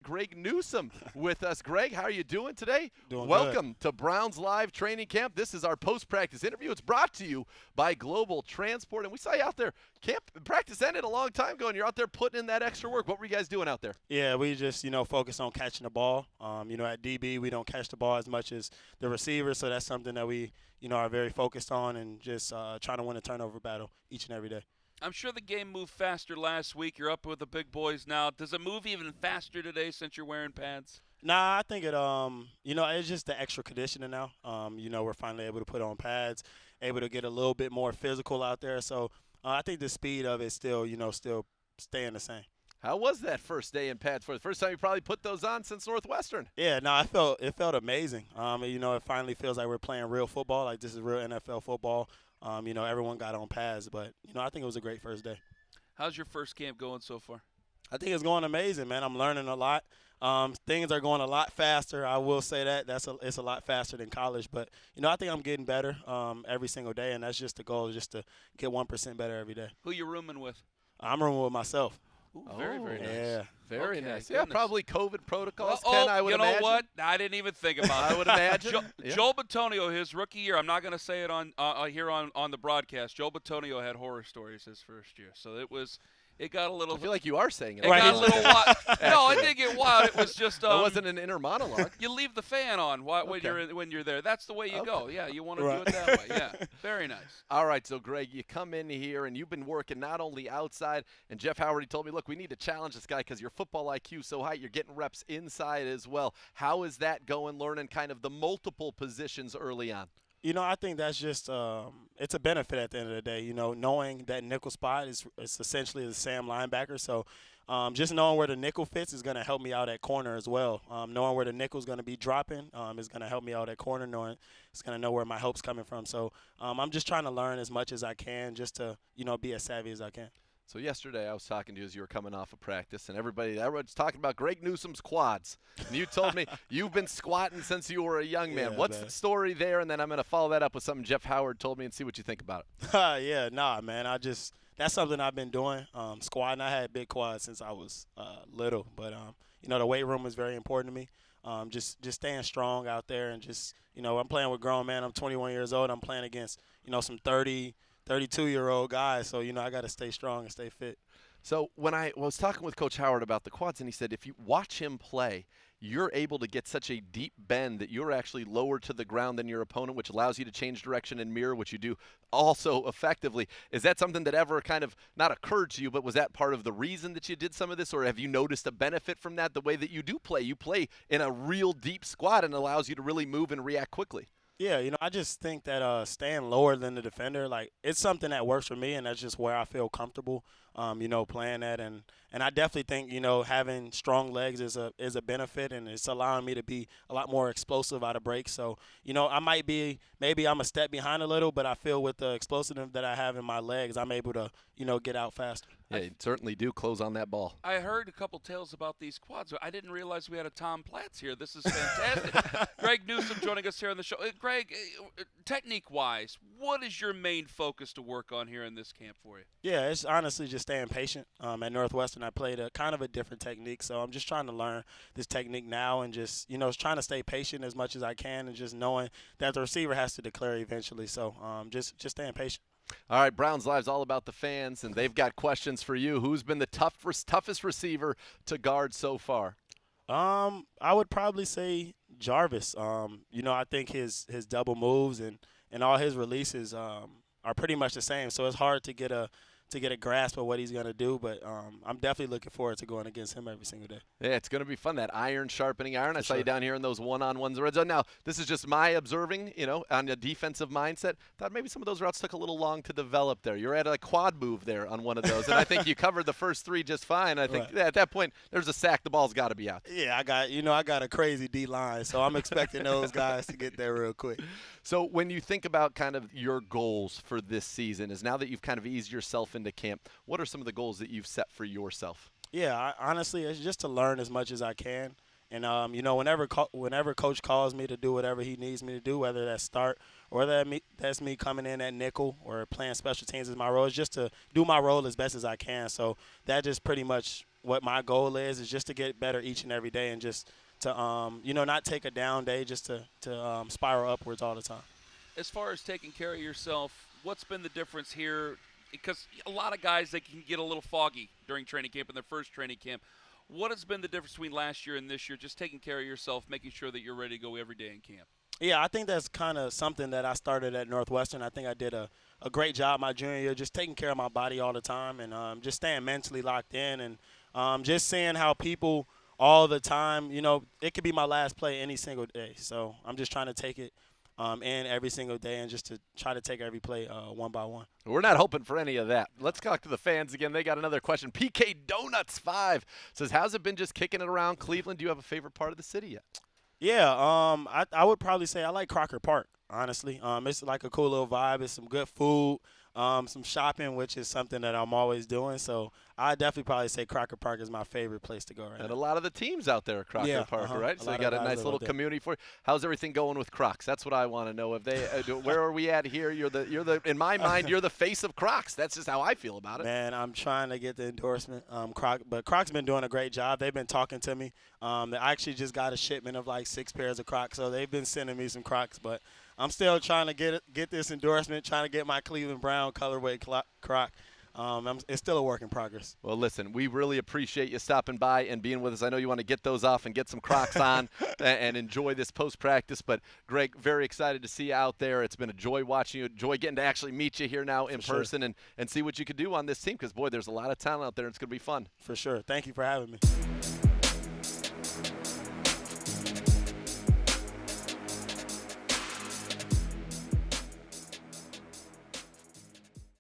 Greg Newsome with us. Greg, how are you doing today? Doing Welcome to Browns Live Training Camp. This is our post-practice interview. It's brought to you by Global Transport. And we saw you out there. Practice ended a long time ago, and you're out there putting in that extra work. What were you guys doing out there? Yeah, we just, focus on catching the ball. At DB, we don't catch the ball as much as the receivers, so that's something that we, are very focused on and just trying to win a turnover battle each and every day. I'm sure the game moved faster last week. You're up with the big boys now. Does it move even faster today since you're wearing pads? Nah, I think it, it's just the extra conditioning now. We're finally able to put on pads, able to get a little bit more physical out there. So I think the speed of it still staying the same. How was that first day in pads for the first time you probably put those on since Northwestern? Yeah, no, it felt amazing. It finally feels like we're playing real football, like this is real NFL football. Everyone got on pads, but, I think it was a great first day. How's your first camp going so far? I think it's going amazing, man. I'm learning a lot. Things are going a lot faster. I will say that. It's a lot faster than college. But, I think I'm getting better every single day, and that's just the goal, just to get 1% better every day. Who you rooming with? I'm rooming with myself. Ooh, very nice. Yeah. Very Okay, nice. goodness. Yeah, probably COVID protocols, Oh, Ken, I would imagine. You know what? I didn't even think about it. I would imagine. Joel Bitonio, his rookie year, I'm not going to say it on here on the broadcast. Joel Bitonio had horror stories his first year. So it got a little. I feel like you are saying it. It got a little wild. No, it didn't get wild. It was just. It wasn't an inner monologue. You leave the fan on when you're there. That's the way you go. Yeah, you want to do it that way. Yeah, very nice. All right, so Greg, you come in here and you've been working not only outside, and Jeff Howard, he told me, look, we need to challenge this guy because your football IQ is so high, you're getting reps inside as well. How is that going, learning kind of the multiple positions early on? I think that's just it's a benefit at the end of the day. Knowing that nickel spot is essentially the Sam linebacker. So just knowing where the nickel fits is going to help me out at corner as well. Knowing where the nickel is going to be dropping is going to help me out at corner. Knowing it's going to know where my help's coming from. So I'm just trying to learn as much as I can just to be as savvy as I can. So yesterday I was talking to you as you were coming off of practice, and everyone's talking about Greg Newsome's quads. And you told me you've been squatting since you were a young man. Yeah, What's the story there? And then I'm going to follow that up with something Jeff Howard told me and see what you think about it. Yeah, nah, man. That's something I've been doing, squatting. I had big quads since I was little. But, the weight room is very important to me. Just staying strong out there and just, I'm playing with grown men. I'm 21 years old. I'm playing against, some 32-year-old guys, so, I got to stay strong and stay fit. So when I was talking with Coach Howard about the quads, and he said if you watch him play, you're able to get such a deep bend that you're actually lower to the ground than your opponent, which allows you to change direction and mirror, which you do also effectively. Is that something that ever kind of not occurred to you, but was that part of the reason that you did some of this, or have you noticed a benefit from that, the way that you do play? You play in a real deep squat and allows you to really move and react quickly. Yeah, I just think that staying lower than the defender, like, it's something that works for me, and that's just where I feel comfortable, playing at. And I definitely think, having strong legs is a benefit, and it's allowing me to be a lot more explosive out of breaks. So, maybe I'm a step behind a little, but I feel with the explosiveness that I have in my legs, I'm able to, get out faster. Yeah, you certainly do close on that ball. I heard a couple tales about these quads. I didn't realize we had a Tom Platz here. This is fantastic. Greg Newsome joining us here on the show. Greg, technique-wise, what is your main focus to work on here in this camp for you? Yeah, it's honestly just staying patient. At Northwestern, I played a kind of a different technique, so I'm just trying to learn this technique now and just, trying to stay patient as much as I can and just knowing that the receiver has to declare eventually. So just staying patient. All right, Browns Live's all about the fans, and they've got questions for you. Who's been the toughest receiver to guard so far? I would probably say Jarvis. I think his double moves and all his releases are pretty much the same. So it's hard to get a grasp of what he's going to do, but I'm definitely looking forward to going against him every single day. Yeah, it's going to be fun, that iron sharpening iron. I saw sure. you down here in those one-on-ones in the red zone. Now, this is just my observing, on the defensive mindset. Thought maybe some of those routes took a little long to develop there. You're at a quad move there on one of those, and I think you covered the first three just fine. I think at that point, there's a sack. The ball's got to be out. Yeah, I got a crazy D-line, so I'm expecting those guys to get there real quick. So when you think about kind of your goals for this season, is now that you've kind of eased yourself into camp, what are some of the goals that you've set for yourself? Yeah, honestly, it's just to learn as much as I can. And, whenever Coach calls me to do whatever he needs me to do, whether that's start or that's me coming in at nickel or playing special teams as my role, is just to do my role as best as I can. So that just pretty much what my goal is just to get better each and every day and just to not take a down day, just to spiral upwards all the time. As far as taking care of yourself, what's been the difference here? Because a lot of guys, they can get a little foggy during training camp in their first training camp. What has been the difference between last year and this year, just taking care of yourself, making sure that you're ready to go every day in camp? Yeah, I think that's kind of something that I started at Northwestern. I think I did a great job my junior year, just taking care of my body all the time and just staying mentally locked in and just seeing how people all the time, it could be my last play any single day. So I'm just trying to take it in every single day and just to try to take every play one by one. We're not hoping for any of that. Let's talk to the fans again. They got another question. PK Donuts 5 says, how's it been just kicking it around Cleveland? Do you have a favorite part of the city yet? Yeah, I would probably say I like Crocker Park, honestly. It's like a cool little vibe. It's some good food, some shopping, which is something that I'm always doing. So I definitely probably say Crocker Park is my favorite place to go right now. And a lot of the teams out there at Crocker Park, right? So you got a nice little community for you. How's everything going with Crocs? That's what I want to know. If they, where are we at here? You're the. In my mind, you're the face of Crocs. That's just how I feel about it. Man, I'm trying to get the endorsement. But Crocs been doing a great job. They've been talking to me. I actually just got a shipment of like 6 pairs of Crocs, so they've been sending me some Crocs. But I'm still trying to get this endorsement, trying to get my Cleveland Brown colorway Croc. It's still a work in progress. Well, listen, we really appreciate you stopping by and being with us. I know you want to get those off and get some Crocs on and enjoy this post-practice. But, Greg, very excited to see you out there. It's been a joy watching you, a joy getting to actually meet you here now in person and see what you can do on this team because, boy, there's a lot of talent out there, and it's going to be fun. For sure. Thank you for having me.